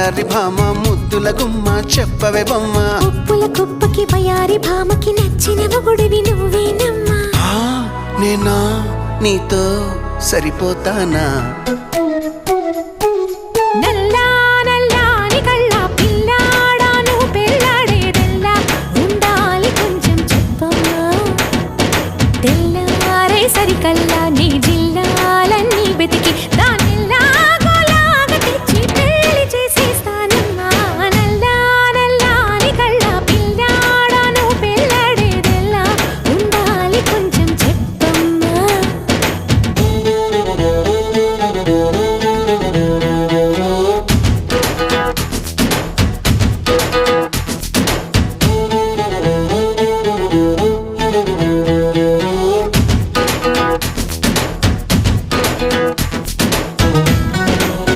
వయారి భామ ముద్దుల గుమ్మ చెప్పవే బొమ్మ ఉప్పుల కుప్పకి వయారి భామకి నచ్చిన మొగుడివి నువ్వేనమ్మా నేనా నీతో సరిపోతానా నల్ల